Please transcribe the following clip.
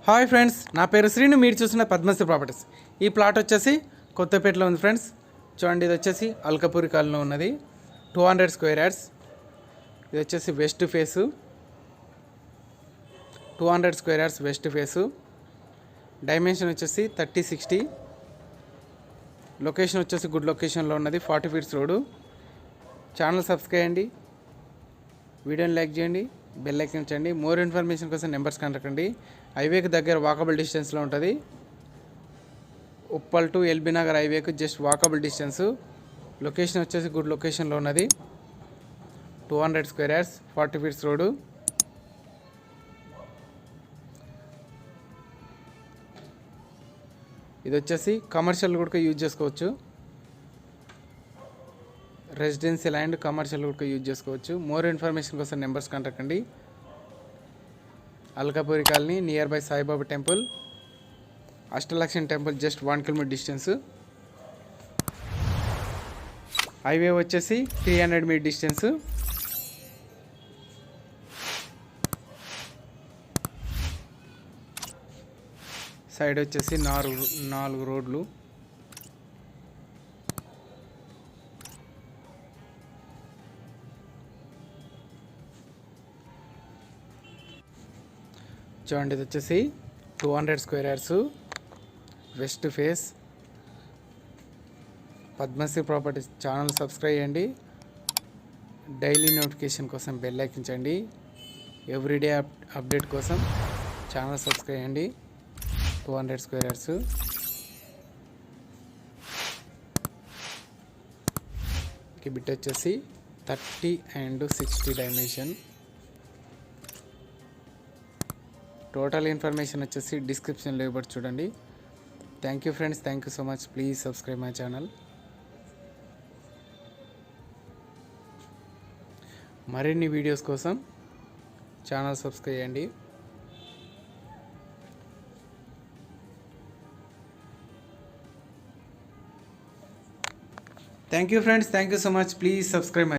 Hi friends, నా పేరు శ్రీను. మీరు చూసిన పద్మశ్రీ ప్రాపర్టీస్. ఈ ప్లాట్ వచ్చేసి కొత్తపేటలో ఉంది ఫ్రెండ్స్. చూడండి, ఇది వచ్చేసి అల్కపూరి కాలనీలో ఉన్నది. 200 స్క్వేర్ యార్డ్స్. ఇది వచ్చేసి west face. 200 square yards west face. Dimension వచ్చేసి 30-60. లొకేషన్ వచ్చేసి గుడ్ లొకేషన్లో ఉన్నది. 40 ఫీట్స్ రోడ్డు. ఛానల్ సబ్స్క్రైబ్ చేయండి, వీడియోని లైక్ చేయండి, బెల్ ఐకాన్ ఇచ్చండి. మోర్ ఇన్ఫర్మేషన్ కోసం నెంబర్స్ కనుక్కండి. హైవేకి దగ్గర వాకబుల్ డిస్టెన్స్లో ఉంటుంది. ఉప్పల్ టు ఎల్బీ నగర్ హైవేకి జస్ట్ వాకబుల్ డిస్టెన్స్. లొకేషన్ వచ్చేసి గుడ్ లొకేషన్లో ఉన్నది. 200 స్క్వేర్ యార్డ్స్, 40 ఫీట్స్ రోడ్డు. ఇది వచ్చేసి కమర్షియల్ కూడా యూజ్ చేసుకోవచ్చు. రెసిడెన్షియల్ అండ్ కమర్షియల్ కూడా యూజ్ చేసుకోవచ్చు. మోర్ ఇన్ఫర్మేషన్ కోసం నెంబర్స్ కాంటాక్ట్ అండి. Alkapuri colony, near by Saibaba temple, Ashtalakshmi temple just 1 kilometre distance. Highway వచ్చేసి 300 మీటర్ డిస్టెన్స్. సైడ్ వచ్చేసి 4 రోడ్లు. చూడండి, ఇది వచ్చేసి 200 square yards west face. Padmasri properties channel subscribe చేయండి. డైలీ నోటిఫికేషన్ కోసం బెల్ ఐకాన్. ఎవ్రీడే అప్డేట్ కోసం ఛానల్ సబ్స్క్రైబ్ చేయండి. 200 స్క్వేర్ యార్డ్స్. ఈ బిట్ వచ్చేసి 30 and 60 డైమెన్షన్. టోటల్ ఇన్ఫర్మేషన్ వచ్చేసి డిస్క్రిప్షన్లో ఇవ్వబడి చూడండి. Thank you friends, thank you so much. Please subscribe my channel. మరిన్ని వీడియోస్ కోసం ఛానల్ సబ్స్క్రైబ్ చేయండి. Thank you friends, thank you so much. Please subscribe my